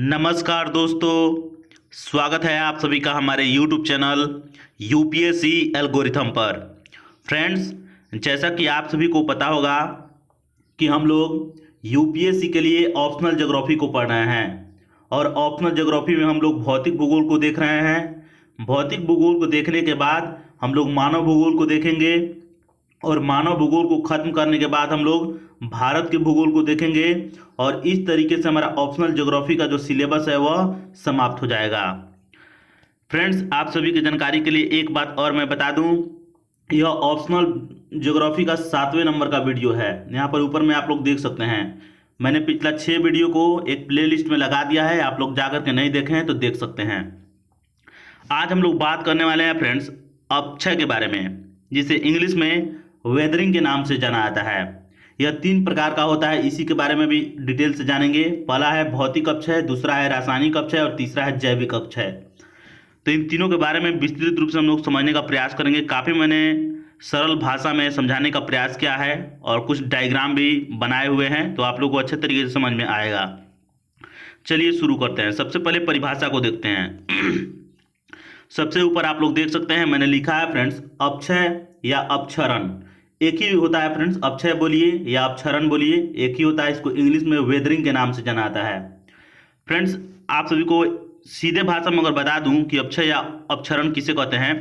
नमस्कार दोस्तों, स्वागत है आप सभी का हमारे YouTube चैनल यूपीएससी एल्गोरिथम पर। फ्रेंड्स, जैसा कि आप सभी को पता होगा कि हम लोग यूपीएससी के लिए ऑप्शनल ज्योग्राफी को पढ़ रहे हैं और ऑप्शनल ज्योग्राफी में हम लोग भौतिक भूगोल को देख रहे हैं। भौतिक भूगोल को देखने के बाद हम लोग मानव भूगोल को देखेंगे और मानव भूगोल को खत्म करने के बाद हम लोग भारत के भूगोल को देखेंगे और इस तरीके से हमारा ऑप्शनल ज्योग्राफी का जो सिलेबस है वह समाप्त हो जाएगा। फ्रेंड्स, आप सभी की जानकारी के लिए एक बात और मैं बता दूं, यह ऑप्शनल ज्योग्राफी का 7वें नंबर का वीडियो है। यहाँ पर ऊपर में आप लोग देख सकते हैं, मैंने पिछला 6 वीडियो को एक प्लेलिस्ट में लगा दिया है। आप लोग जाकर के नहीं देखे हैं तो देख सकते हैं। आज हम लोग बात करने वाले हैं फ्रेंड्स अपक्षय के बारे में, जिसे इंग्लिश में वेदरिंग के नाम से जाना जाता है। यह 3 प्रकार का होता है, इसी के बारे में भी डिटेल से जानेंगे। पहला है भौतिक अपक्षय, दूसरा है रासायनिक अपक्षय और तीसरा है जैविक अपक्षय। तो इन तीनों के बारे में विस्तृत रूप से हम लोग समझने का प्रयास करेंगे। काफ़ी मैंने सरल भाषा में समझाने का प्रयास किया है और कुछ डायग्राम भी बनाए हुए हैं, तो आप लोग को अच्छे तरीके से समझ में आएगा। चलिए शुरू करते हैं। सबसे पहले परिभाषा को देखते हैं। सबसे ऊपर आप लोग देख सकते हैं, मैंने लिखा है फ्रेंड्स अपक्षय या अपक्षरण। एक ही होता है फ्रेंड्स, अपक्षय बोलिए या अपक्षरण बोलिए, एक ही होता है। इसको इंग्लिश में वेदरिंग के नाम से जाना जाता है। फ्रेंड्स, आप सभी को सीधे भाषा में अगर बता दूं कि अपक्षय या अपक्षरण किसे कहते हैं,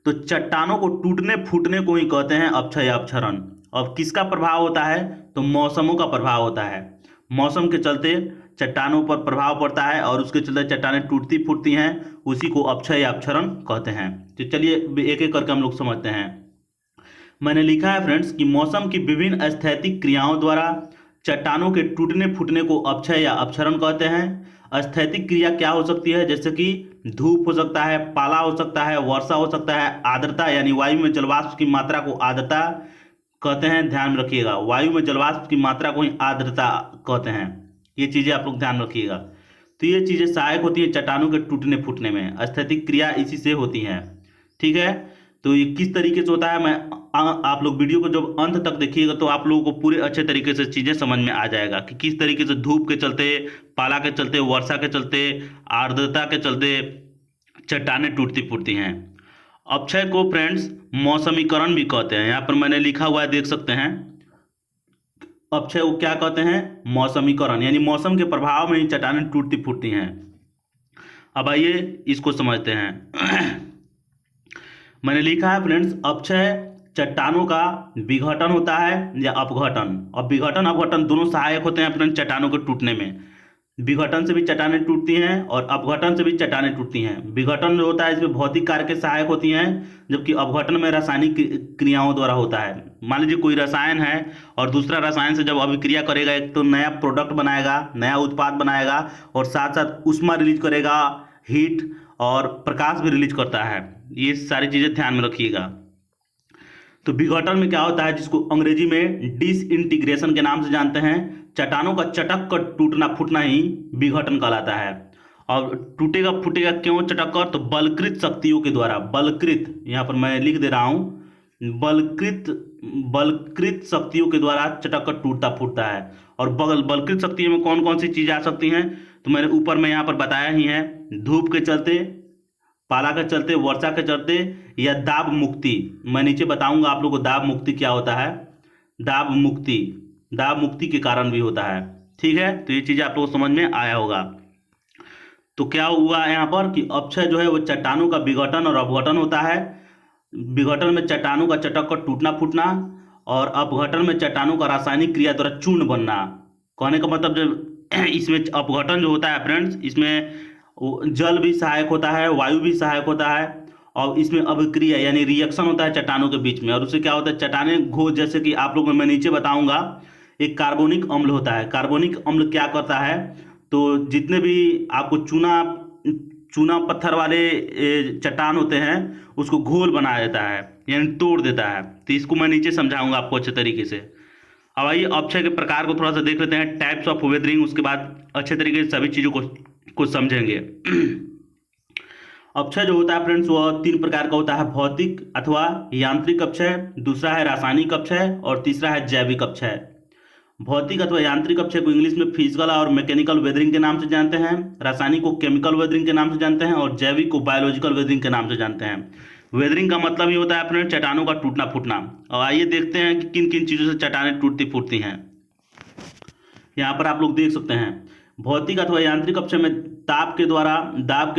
तो चट्टानों को टूटने फूटने को ही कहते हैं अपक्षय या अपक्षरण। अब किसका प्रभाव होता है, तो मौसमों का प्रभाव होता है। मौसम के चलते चट्टानों पर प्रभाव पड़ता है और उसके चलते चट्टानें टूटती फूटती हैं, उसी को अपक्षय या अपक्षरण कहते हैं। तो चलिए एक एक करके हम लोग समझते हैं। मैंने लिखा है फ्रेंड्स कि मौसम की विभिन्न स्थैतिक क्रियाओं द्वारा चट्टानों के टूटने फूटने को अपक्षय या अपक्षरण कहते हैं। स्थैतिक क्रिया क्या हो सकती है, जैसे कि धूप हो सकता है, पाला हो सकता है, वर्षा हो सकता है, आर्द्रता यानी वायु में जलवाष्प की मात्रा को आर्द्रता कहते हैं। ध्यान में रखिएगा, वायु में जलवाष्प की मात्रा को ही आर्द्रता कहते हैं। ये चीजें आप लोग ध्यान रखिएगा। तो ये चीजें सहायक होती हैं चट्टानों के टूटने फूटने में। स्थैतिक क्रिया इसी से होती हैं, ठीक है। तो ये किस तरीके से होता है, मैं आप लोग वीडियो को जब अंत तक देखिएगा तो आप लोगों को पूरे अच्छे तरीके से चीजें समझ में आ जाएगा कि किस तरीके से धूप के चलते, पाला के चलते, वर्षा के चलते, आर्द्रता के चलते चट्टानें टूटती फूटती हैं। अपक्षय को फ्रेंड्स मौसमीकरण भी कहते हैं। यहाँ पर मैंने लिखा हुआ है, देख सकते हैं। अपक्षय को क्या कहते हैं, मौसमीकरण, यानी मौसम के प्रभाव में ही चट्टानें टूटती फूटती हैं। अब आइए इसको समझते हैं। मैंने लिखा है फ्रेंड्स अपक्षय चट्टानों का विघटन होता है या अपघटन। और विघटन अपघटन दोनों सहायक होते हैं फ्रेंड्स चट्टानों के टूटने में। विघटन से भी चट्टानें टूटती हैं और अपघटन से भी चट्टानें टूटती हैं। विघटन जो होता है इसमें भौतिक कार्य के सहायक होती हैं, जबकि अपघटन में रासायनिक क्रियाओं द्वारा होता है। मान लीजिए कोई रसायन है और दूसरा रसायन से जब अभिक्रिया करेगा, एक तो नया प्रोडक्ट बनाएगा, नया उत्पाद बनाएगा और साथ साथ ऊष्मा रिलीज करेगा, हीट और प्रकाश भी रिलीज करता है। ये सारी चीजें ध्यान में रखिएगा। तो विघटन में क्या होता है, जिसको अंग्रेजी में डिसइंटीग्रेशन के नाम से जानते हैं, चट्टानों का चटक कर टूटना फूटना ही विघटन कहलाता है। और टूटेगा फूटेगा क्यों चटक कर, तो बलकृत शक्तियों के द्वारा। बलकृत, यहाँ पर मैं लिख दे रहा हूँ, बलकृत शक्तियों के द्वारा चटक कर टूटता फूटता है। और बलकृत शक्तियों में कौन कौन सी चीजें आ सकती हैं, तो मैंने ऊपर में यहाँ पर बताया ही है। धूप के चलते, पाला के चलते, वर्षा के चलते, या दाब मुक्ति। मैं नीचे बताऊंगा आप लोगों को दाब मुक्ति क्या होता है। दाब मुक्ति के कारण भी होता है, ठीक है। तो ये चीजें आप लोगों को समझ में आया होगा। तो क्या हुआ यहाँ पर कि अपक्षय जो है वो चट्टानों का विघटन और अपघटन होता है। विघटन में चट्टानों का चटक कर टूटना फूटना और अपघटन में चट्टानों का रासायनिक क्रिया द्वारा चूर्ण बनना। कहने का मतलब जब इसमें अपघटन जो होता है फ्रेंड्स, इसमें जल भी सहायक होता है, वायु भी सहायक होता है और इसमें अभिक्रिया यानी रिएक्शन होता है चट्टानों के बीच में। और उससे क्या होता है, चट्टानें घोल, जैसे कि आप लोगों को मैं नीचे बताऊंगा, एक कार्बोनिक अम्ल होता है। कार्बोनिक अम्ल क्या करता है, तो जितने भी आपको चूना पत्थर वाले चट्टान होते हैं उसको घोल बना देता है, यानी तोड़ देता है। तो इसको मैं नीचे समझाऊंगा आपको अच्छे तरीके से। अब आइए अपक्षय के प्रकार को थोड़ा सा देख लेते हैं, टाइप्स ऑफ वेदरिंग, उसके बाद अच्छे तरीके से सभी चीजों को समझेंगे। अपक्षय जो होता है फ्रेंड्स वह 3 प्रकार का होता है, भौतिक अथवा यांत्रिक अपक्षय, दूसरा है रासायनिक अपक्षय और तीसरा है जैविक अपक्षय। भौतिक अथवा यांत्रिक अक्षय को इंग्लिश में फिजिकल और मैकेनिकल वेदरिंग के नाम से जानते हैं। रासायनिक को केमिकल वेदरिंग के नाम से जानते हैं और जैविक को बायोलॉजिकल वेदरिंग के नाम से जानते हैं। वेदरिंग का मतलब ही होता है फ्रेंड चट्टानों का टूटना फूटना। और आइए देखते हैं कि किन किन चीज़ों से चट्टानें टूटती फूटती हैं। यहाँ पर आप लोग देख सकते हैं भौतिक अथवा यांत्रिक अक्षय में दाब के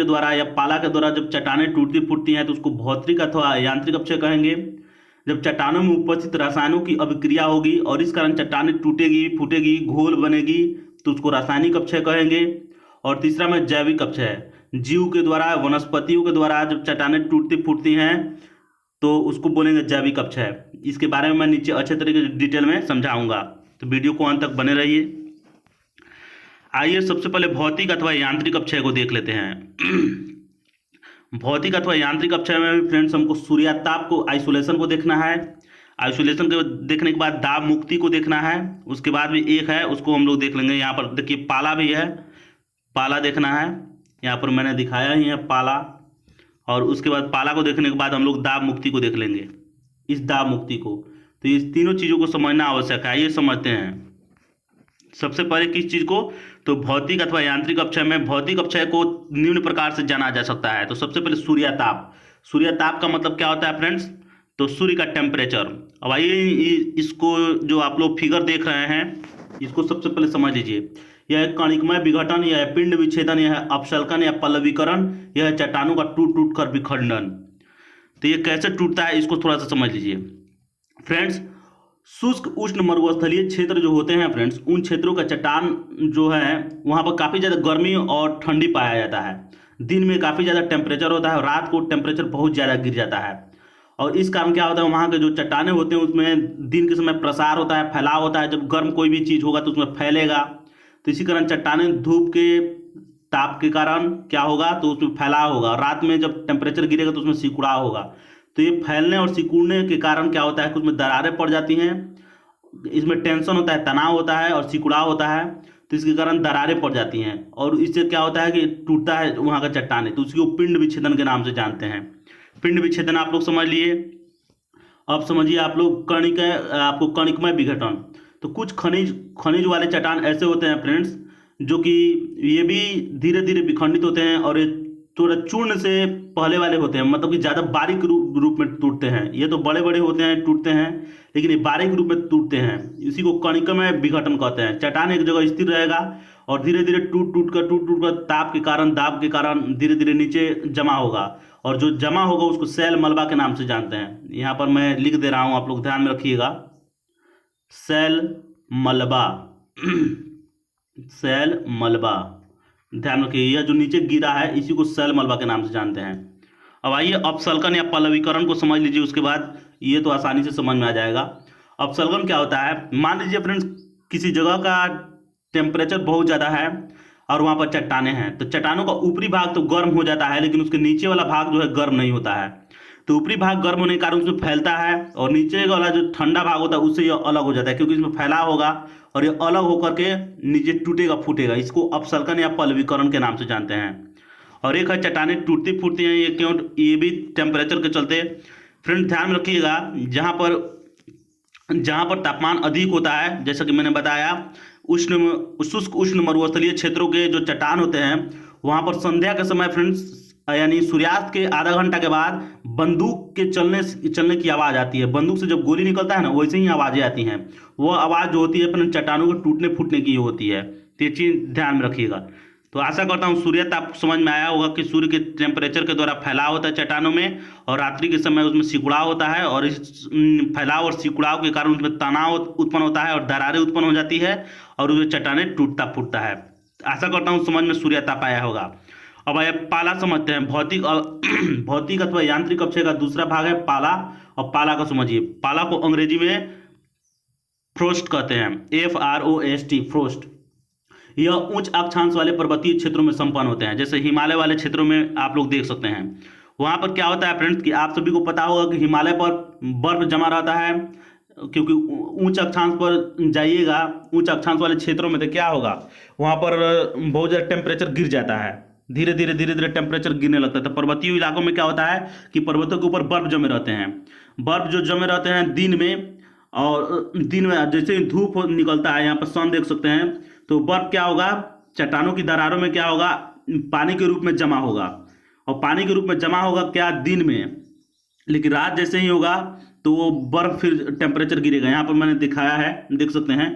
द्वारा या पाला के द्वारा जब चट्टानें टूटती फूटती हैं तो उसको भौतिक अथवा यांत्रिक अक्षय कहेंगे। जब चट्टानों में उपस्थित रसायनों की अभिक्रिया होगी और इस कारण चट्टानें टूटेगी फूटेगी घोल बनेगी तो उसको रासायनिक अक्षय कहेंगे। और तीसरा में जैविक अक्षय, जीव के द्वारा वनस्पतियों के द्वारा जब चट्टानें टूटती फूटती हैं तो उसको बोलेंगे जैविक अक्षय। इसके बारे में मैं नीचे अच्छे तरीके से डिटेल में समझाऊंगा, तो वीडियो को अंत तक बने रहिए। आइए सबसे पहले भौतिक अथवा यांत्रिक अक्षय को देख लेते हैं। भौतिक अथवा यांत्रिक अक्षय में भी फ्रेंड्स हमको सूर्याताप को आइसोलेशन को देखना है। आइसोलेशन को देखने के बाद दाब मुक्ति को देखना है। उसके बाद भी एक है उसको हम लोग देख लेंगे। यहाँ पर देखिए पाला भी है, पाला देखना है। यहाँ पर मैंने दिखाया ही है पाला। और उसके बाद पाला को देखने के बाद हम लोग दाब मुक्ति को देख लेंगे, इस दाब मुक्ति को। तो इस तीनों चीज़ों को समझना आवश्यक है। ये समझते हैं सबसे पहले किस चीज़ को, तो भौतिक अथवा यांत्रिक अक्षय में भौतिक अक्षय को निम्न प्रकार से जाना जा सकता है। तो सबसे पहले सूर्याताप। सूर्याताप का मतलब क्या होता है फ्रेंड्स, तो सूर्य का टेम्परेचर। अब आइए इसको जो आप लोग फिगर देख रहे हैं इसको सबसे पहले समझ लीजिए। यह कणिकमय विघटन, यह पिंड विच्छेदन, यह अपशल्कन या पल्लवीकरण, यह चट्टानों का टूट टूट कर विखंडन। तो ये कैसे टूटता है इसको थोड़ा सा समझ लीजिए फ्रेंड्स। शुष्क उष्ण मरुस्थलीय क्षेत्र जो होते हैं फ्रेंड्स, उन क्षेत्रों का चट्टान जो है वहाँ पर काफ़ी ज़्यादा गर्मी और ठंडी पाया जाता है। दिन में काफ़ी ज़्यादा टेम्परेचर होता है और रात को टेम्परेचर बहुत ज़्यादा गिर जाता है। और इस कारण क्या होता है, वहाँ के जो चट्टानें होते हैं उसमें दिन के समय प्रसार होता है, फैलाव होता है। जब गर्म कोई भी चीज़ होगा तो उसमें फैलेगा। तो इसी कारण चट्टानें धूप के ताप के कारण क्या होगा, तो उसमें फैलाव होगा। रात में जब टेम्परेचर गिरेगा तो उसमें सिकुड़ाव होगा। तो ये फैलने और सिकुड़ने के कारण क्या होता है कि उसमें दरारें पड़ जाती हैं। इसमें टेंशन होता है, तनाव होता है और सिकुड़ाव होता है। तो इसके कारण दरारें पड़ जाती हैं और इससे क्या होता है कि टूटता है वहाँ का चट्टान। तो उसको पिंड विच्छेदन के नाम से जानते हैं। पिंड विच्छेदन आप लोग समझ लिए। अब समझिए आप लोग आपको कणिकमय विघटन। तो कुछ खनिज वाले चट्टान ऐसे होते हैं फ्रेंड्स जो कि ये भी धीरे धीरे विखंडित होते हैं और ये थोड़ा चूर्ण से पहले वाले होते हैं, मतलब कि ज़्यादा बारीक रूप में टूटते हैं। ये तो बड़े बड़े होते हैं टूटते हैं, लेकिन ये बारीक रूप में टूटते हैं। इसी को कणिकमय विघटन कहते हैं। चट्टान एक जगह स्थिर रहेगा और धीरे धीरे टूट टूट कर ताप के कारण दाब के कारण धीरे धीरे नीचे जमा होगा और जो जमा होगा उसको सैल मलबा के नाम से जानते हैं। यहाँ पर मैं लिख दे रहा हूँ, आप लोग ध्यान में रखिएगा। सैल मलबा सैल मलबा, ध्यान रखिए। यह जो नीचे गिरा है इसी को सैल मलबा के नाम से जानते हैं। अब आइए अपसल्कन या पल्लवीकरण को समझ लीजिए। उसके बाद ये तो आसानी से समझ में आ जाएगा। अपसल्कन क्या होता है, मान लीजिए फ्रेंड्स किसी जगह का टेम्परेचर बहुत ज़्यादा है और वहाँ पर चट्टानें हैं। तो चट्टानों का ऊपरी भाग तो गर्म हो जाता है लेकिन उसके नीचे वाला भाग जो है गर्म नहीं होता है। तो ऊपरी भाग गर्म होने के कारण उसमें फैलता है और नीचे वाला जो ठंडा भाग होता है उससे यह अलग हो जाता है, क्योंकि इसमें फैलाव होगा और ये अलग होकर के नीचे टूटेगा फूटेगा। इसको अपसल्कन या पल्लवीकरण के नाम से जानते हैं। और एक है चट्टानें टूटती फूटती हैं, ये क्यों, ये भी टेम्परेचर के चलते। फ्रेंड ध्यान में रखिएगा, जहाँ पर तापमान अधिक होता है, जैसा कि मैंने बताया शुष्क उष्ण मरुस्थलीय क्षेत्रों के जो चट्टान होते हैं वहाँ पर संध्या के समय फ्रेंड्स यानी सूर्यास्त के आधा घंटा के बाद बंदूक के चलने की आवाज़ आती है। बंदूक से जब गोली निकलता है ना वैसे ही आवाज़ें आती हैं। वो आवाज़ जो होती है अपने चट्टानों के टूटने फूटने की होती है। तो ये चीज़ ध्यान में रखिएगा। तो आशा करता हूँ सूर्यास्त आपको समझ में आया होगा कि सूर्य के टेम्परेचर के द्वारा फैलाव होता है चट्टानों में और रात्रि के समय उसमें सिकुड़ाव होता है और इस फैलाव और सिकुड़ाव के कारण उसमें तनाव उत्पन्न होता है और दरारें उत्पन्न हो जाती है और उसमें चट्टानें टूटता फूटता है। आशा करता हूँ समझ में सूर्याताप आया होगा। अब आइए पाला समझते हैं। भौतिक अथवा यांत्रिक अक्षय का दूसरा भाग है पाला। और पाला को समझिए। पाला को अंग्रेजी में फ्रोस्ट कहते हैं, FROST, फ्रोस्ट। यह उच्च अक्षांश वाले पर्वतीय क्षेत्रों में संपन्न होते हैं, जैसे हिमालय वाले क्षेत्रों में आप लोग देख सकते हैं। वहाँ पर क्या होता है फ्रेंड्स कि आप सभी को पता होगा कि हिमालय पर बर्फ जमा रहता है, क्योंकि उच्च अक्षांश पर जाइएगा, उच्च अक्षांश वाले क्षेत्रों में तो क्या होगा वहाँ पर बहुत ज़्यादा टेम्परेचर गिर जाता है। धीरे धीरे टेम्परेचर गिरने लगता है। तो पर्वतीय इलाकों में क्या होता है कि पर्वतों के ऊपर बर्फ जमे रहते हैं। बर्फ जो जमे रहते हैं दिन में और दिन में जैसे ही धूप निकलता है, यहाँ पर सन देख सकते हैं, तो बर्फ क्या होगा, चट्टानों की दरारों में क्या होगा, पानी के रूप में जमा होगा। और पानी के रूप में जमा होगा क्या, दिन में। लेकिन रात जैसे ही होगा तो वो बर्फ फिर टेम्परेचर गिरेगा। यहाँ पर मैंने दिखाया है, देख सकते हैं।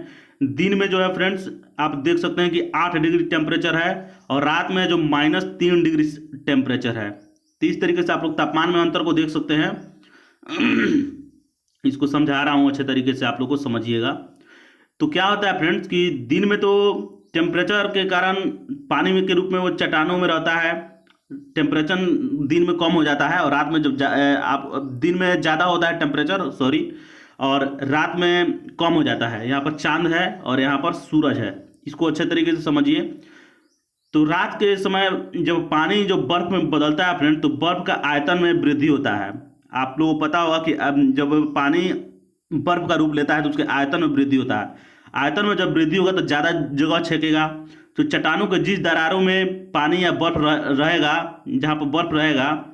दिन में जो है फ्रेंड्स आप देख सकते हैं कि 8 डिग्री टेम्परेचर है, और रात में जो -3 डिग्री टेम्परेचर है। तो इस तरीके से आप लोग तापमान में अंतर को देख सकते हैं। इसको समझा रहा हूँ अच्छे तरीके से, आप लोग को समझिएगा। तो क्या होता है फ्रेंड्स कि दिन में तो टेम्परेचर के कारण पानी में के रूप में वो चट्टानों में रहता है, टेम्परेचर दिन में कम हो जाता है, और रात में जब आप दिन में ज़्यादा होता है टेम्परेचर, सॉरी, और रात में कम हो जाता है। यहाँ पर चांद है और यहाँ पर सूरज है, इसको अच्छे तरीके से समझिए। तो रात के समय जब पानी जो बर्फ में बदलता है फ्रेंड, तो बर्फ का आयतन में वृद्धि होता है। आप लोगों को पता होगा कि अब जब पानी बर्फ का रूप लेता है तो उसके आयतन में वृद्धि होता है। आयतन में जब वृद्धि होगा तो ज़्यादा जगह छेकेगा। तो चट्टानों के जिस दरारों में पानी या बर्फ रहेगा, जहाँ पर बर्फ रहेगा,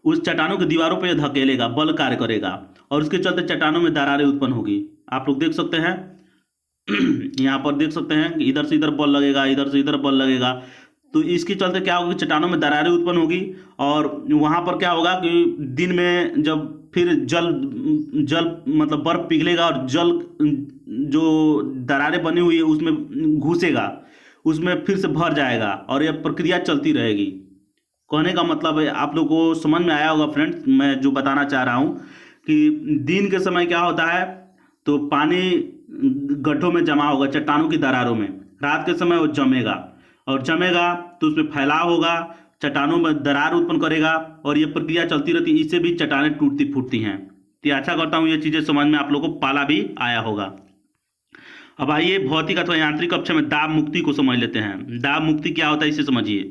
उस चट्टानों की दीवारों पर यह धकेलेगा, बल कार्य करेगा, और उसके चलते चट्टानों में दरारें उत्पन्न होगी। आप लोग देख सकते हैं। यहाँ पर देख सकते हैं कि इधर से इधर बल लगेगा, इधर से इधर बल लगेगा। तो इसके चलते क्या होगा कि चट्टानों में दरारें उत्पन्न होगी, और वहाँ पर क्या होगा कि दिन में जब फिर जल मतलब बर्फ पिघलेगा, और जल जो दरारें बनी हुई है उसमें घुसेगा, उसमें फिर से भर जाएगा, और यह प्रक्रिया चलती रहेगी। कहने का मतलब है, आप लोग को समझ में आया होगा फ्रेंड्स, मैं जो बताना चाह रहा हूँ कि दिन के समय क्या होता है, तो पानी गड्ढों में जमा होगा, चट्टानों की दरारों में। रात के समय वो जमेगा, और जमेगा तो उसमें फैलाव होगा, चट्टानों में दरार उत्पन्न करेगा, और ये प्रक्रिया चलती रहती है। इससे भी चट्टानें टूटती फूटती हैं। तो आशा करता हूँ ये चीज़ें समझ में आप लोगों को पाला भी आया होगा। अब आइए भौतिक अथवा यांत्रिक कक्षा में दाब मुक्ति को समझ लेते हैं। दाब मुक्ति क्या होता है, इसे समझिए।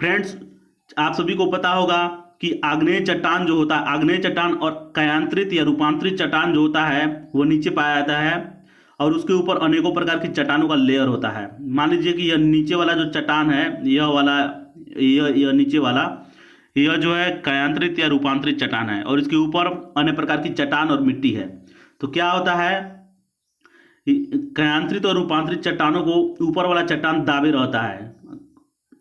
फ्रेंड्स, आप सभी को पता होगा कि आग्नेय चट्टान जो होता है, आग्नेय चट्टान और कयांत्रित या रूपांतरित चट्टान जो होता है वो नीचे पाया जाता है, और उसके ऊपर अनेकों प्रकार की चट्टानों का लेयर होता है। मान लीजिए कि यह नीचे वाला जो चट्टान है, यह वाला, यह नीचे वाला, यह जो है कयांत्रित या रूपांतरित चट्टान है, और इसके ऊपर अन्य प्रकार की चट्टान और मिट्टी है। तो क्या होता है, कयांत्रित और रूपांतरित चट्टानों को ऊपर वाला चट्टान दाबे रहता है।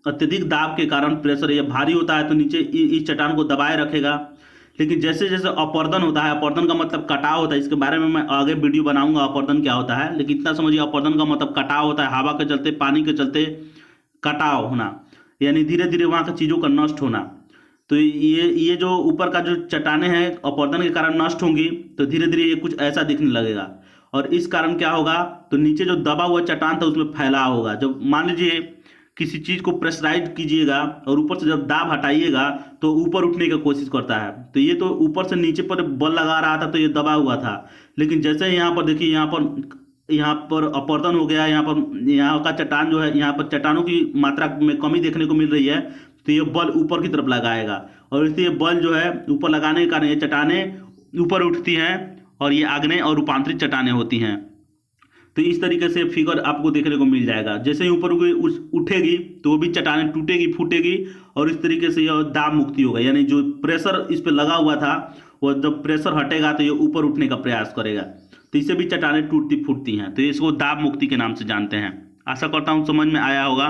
अत्यधिक दाब के कारण प्रेशर यह भारी होता है, तो नीचे इस चट्टान को दबाए रखेगा। लेकिन जैसे जैसे अपर्दन होता है, अपर्दन का मतलब कटाव होता है, इसके बारे में मैं आगे वीडियो बनाऊंगा अपर्दन क्या होता है। लेकिन इतना समझिए, अपर्दन का मतलब कटाव होता है, हवा के चलते, पानी के चलते कटाव होना, यानी धीरे धीरे वहाँ की चीज़ों का नष्ट होना। तो ये जो ऊपर का जो चट्टानें हैं अपर्दन के कारण नष्ट होंगी, तो धीरे धीरे ये कुछ ऐसा दिखने लगेगा। और इस कारण क्या होगा, तो नीचे जो दबा हुआ चट्टान था उसमें फैलाव होगा। जब मान लीजिए किसी चीज़ को प्रेशराइज कीजिएगा और ऊपर से जब दाब हटाइएगा तो ऊपर उठने की कोशिश करता है। तो ये तो ऊपर से नीचे पर बल लगा रहा था, तो ये दबा हुआ था। लेकिन जैसे यहाँ पर देखिए, यहाँ पर अपर्दन हो गया, यहाँ का चट्टान जो है, यहाँ पर चट्टानों की मात्रा में कमी देखने को मिल रही है, तो ये बल ऊपर की तरफ लगाएगा, और इसलिए बल जो है ऊपर लगाने के कारण ये चट्टानें ऊपर उठती हैं, और ये आग्नेय और रूपांतरित चट्टानें होती हैं। तो इस तरीके से फिगर आपको देखने को मिल जाएगा। जैसे ही ऊपर उठेगी तो वो भी चट्टानें टूटेगी, फूटेगी, और इस तरीके से यह दाब मुक्ति होगा। यानी जो प्रेशर इस पर लगा हुआ था, वो जब प्रेशर हटेगा तो ये ऊपर उठने का प्रयास करेगा, तो इससे भी चट्टानें टूटती फूटती हैं। तो इसको दाब मुक्ति के नाम से जानते हैं। आशा करता हूँ समझ में आया होगा।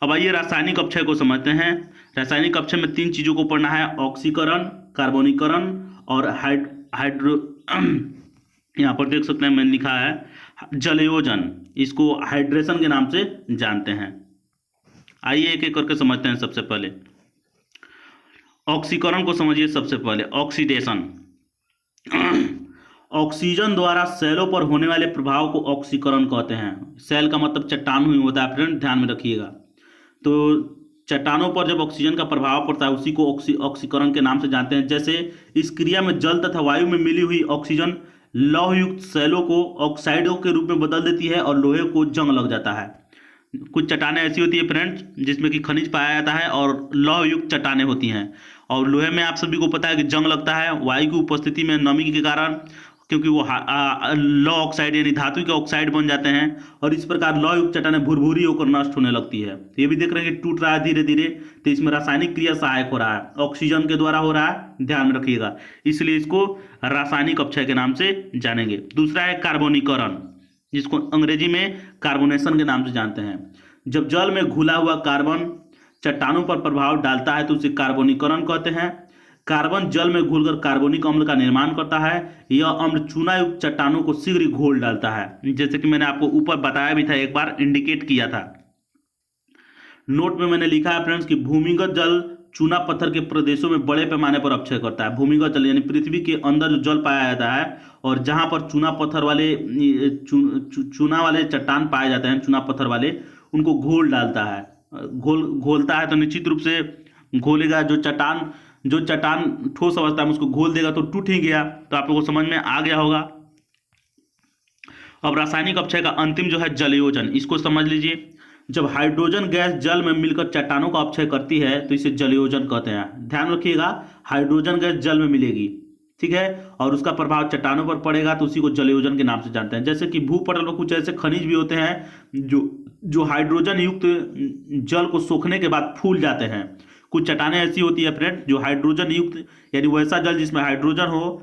अब आइए रासायनिक अक्षय को समझते हैं। रासायनिक अक्षय में 3 चीज़ों को पढ़ना है: ऑक्सीकरण, कार्बोनीकरण और हाइड्रो यहाँ पर देख सकते हैं मैंने लिखा है जलयोजन। इसको हाइड्रेशन के नाम से जानते हैं। आइए एक एक करके समझते हैं। सबसे पहले ऑक्सीकरण को समझिए। सबसे पहले ऑक्सीडेशन। ऑक्सीजन द्वारा सेलों पर होने वाले प्रभाव को ऑक्सीकरण कहते हैं। सेल का मतलब चट्टान ही होता है फ्रेंड, ध्यान में रखिएगा। तो चट्टानों पर जब ऑक्सीजन का प्रभाव पड़ता है उसी को ऑक्सीकरण के नाम से जानते हैं। जैसे इस क्रिया में जल तथा वायु में मिली हुई ऑक्सीजन लौहयुक्त सेलों को ऑक्साइडों के रूप में बदल देती है और लोहे को जंग लग जाता है। कुछ चट्टानें ऐसी होती है फ्रेंड्स जिसमें कि खनिज पाया जाता है और लौहयुक्त चट्टानें होती हैं। और लोहे में आप सभी को पता है कि जंग लगता है वायु की उपस्थिति में, नमी के कारण, क्योंकि वो लौ ऑक्साइड यानी धातु के ऑक्साइड बन जाते हैं और इस प्रकार लौ युक्त चट्टानें भुरभुरी होकर नष्ट होने लगती है। तो ये भी देख रहे हैं कि टूट रहा है धीरे धीरे, तो इसमें रासायनिक क्रिया सहायक हो रहा है, ऑक्सीजन के द्वारा हो रहा है, ध्यान में रखिएगा, इसलिए इसको रासायनिक अपक्षय के नाम से जानेंगे। दूसरा है कार्बोनीकरण, जिसको अंग्रेजी में कार्बोनेशन के नाम से जानते हैं। जब जल में घुला हुआ कार्बन चट्टानों पर प्रभाव डालता है तो उसे कार्बोनीकरण कहते हैं। कार्बन जल में घुलकर कार्बोनिक अम्ल का निर्माण करता है। यह अम्ल चूना युक्त चट्टानों को शीघ्र ही घोल डालता है, जैसे कि मैंने आपको ऊपर बताया भी था, एक बार इंडिकेट किया था। नोट में मैंने लिखा है फ्रेंड्स कि भूमिगत जल चूना पत्थर के प्रदेशों में बड़े पैमाने पर अपक्षय करता है। भूमिगत जल यानी पृथ्वी के अंदर जो जल पाया जाता है और जहां पर चूना पत्थर वाले चूना वाले चट्टान पाए जाते हैं, चूना पत्थर वाले, उनको घोल डालता है। घोलता है तो निश्चित रूप से घोलेगा, जो चट्टान ठोस अवस्था में उसको घोल देगा तो टूट ही गया। तो आप लोगों को समझ में आ गया होगा। अब रासायनिक अपक्षय का अंतिम जो है जलयोजन, इसको समझ लीजिए। जब हाइड्रोजन गैस जल में मिलकर चट्टानों का अपक्षय करती है तो इसे जलयोजन कहते हैं। ध्यान रखिएगा, हाइड्रोजन गैस जल में मिलेगी, ठीक है, और उसका प्रभाव चट्टानों पर पड़ेगा तो उसी को जलयोजन के नाम से जानते हैं। जैसे कि भूपटल पर कुछ ऐसे खनिज भी होते हैं जो हाइड्रोजन युक्त जल को सोखने के बाद फूल जाते हैं। कुछ चट्टानें ऐसी होती है फ्रेंड जो हाइड्रोजन युक्त, यानी वैसा जल जिसमें हाइड्रोजन हो,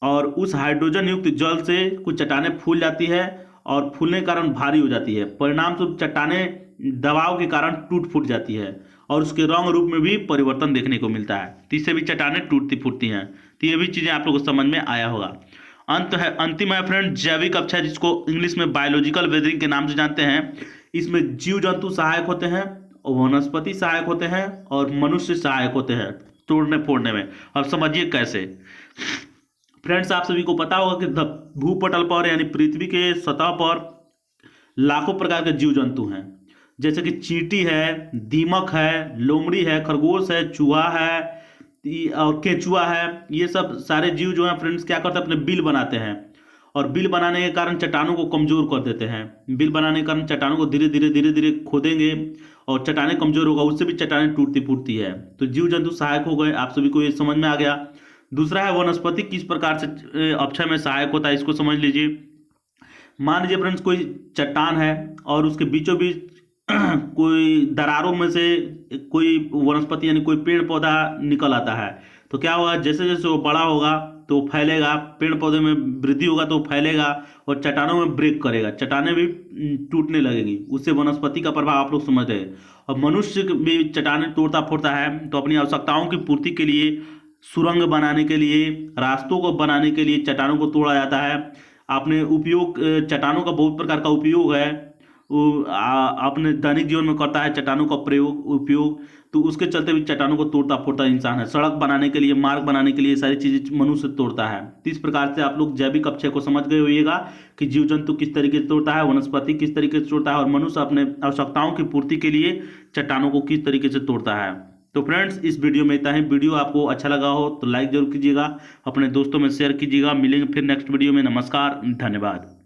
और उस हाइड्रोजन युक्त जल से कुछ चट्टानें फूल जाती है और फूलने के कारण भारी हो जाती है। परिणाम स्वरूप चट्टानें दबाव के कारण टूट फूट जाती है और उसके रंग रूप में भी परिवर्तन देखने को मिलता है, तो इससे भी चट्टानें टूटती फूटती हैं। तो ये भी चीज़ें आप लोगों को समझ में आया होगा। अंतिम है फ्रेंड जैविक अपक्षय, जिसको इंग्लिश में बायोलॉजिकल वेदरिंग के नाम से जानते हैं। इसमें जीव जंतु सहायक होते हैं, वनस्पति सहायक होते हैं और मनुष्य सहायक होते हैं तोड़ने फोड़ने में। अब समझिए कैसे। फ्रेंड्स, आप सभी को पता होगा कि भूपटल पर यानी पृथ्वी के सतह पर लाखों प्रकार के जीव जंतु हैं, जैसे कि चींटी है, दीमक है, लोमड़ी है, खरगोश है, चूहा है और केंचुआ है। ये सब सारे जीव जो हैं फ्रेंड्स क्या करते हैं, अपने बिल बनाते हैं और बिल बनाने के कारण चट्टानों को कमजोर कर देते हैं। बिल बनाने के कारण चट्टानों को धीरे धीरे खोदेंगे और चट्टानें कमजोर होगा, उससे भी चट्टानें टूटती फूटती है। तो जीव जंतु सहायक हो गए, आप सभी को ये समझ में आ गया। दूसरा है वनस्पति किस प्रकार से अपक्षय में सहायक होता है, इसको समझ लीजिए। मान लीजिए फ्रेंड्स कोई चट्टान है और उसके बीचों बीच कोई दरारों में से कोई वनस्पति यानी कोई पेड़ पौधा निकल आता है, तो क्या होगा, जैसे जैसे वो बड़ा होगा तो फैलेगा, पेड़ पौधे में वृद्धि होगा तो फैलेगा और चट्टानों में ब्रेक करेगा, चट्टानें भी टूटने लगेगी, उससे वनस्पति का प्रभाव आप लोग समझ रहे हैं। और मनुष्य भी चट्टानें तोड़ता फोड़ता है तो अपनी आवश्यकताओं की पूर्ति के लिए, सुरंग बनाने के लिए, रास्तों को बनाने के लिए चट्टानों को तोड़ा जाता है। आपने उपयोग, चट्टानों का बहुत प्रकार का उपयोग है, अपने दैनिक जीवन में करता है चट्टानों का उपयोग, तो उसके चलते भी चट्टानों को तोड़ता फोड़ता इंसान है। सड़क बनाने के लिए, मार्ग बनाने के लिए सारी चीजें मनुष्य तोड़ता है। तो इस प्रकार से आप लोग जैविक अपक्षय को समझ गए होइएगा कि जीव जंतु किस तरीके से तोड़ता है, वनस्पति किस तरीके से तोड़ता है और मनुष्य अपने आवश्यकताओं की पूर्ति के लिए चट्टानों को किस तरीके से तोड़ता है। तो फ्रेंड्स, इस वीडियो में इतना ही। वीडियो आपको अच्छा लगा हो तो लाइक जरूर कीजिएगा, अपने दोस्तों में शेयर कीजिएगा। मिलेंगे फिर नेक्स्ट वीडियो में। नमस्कार, धन्यवाद।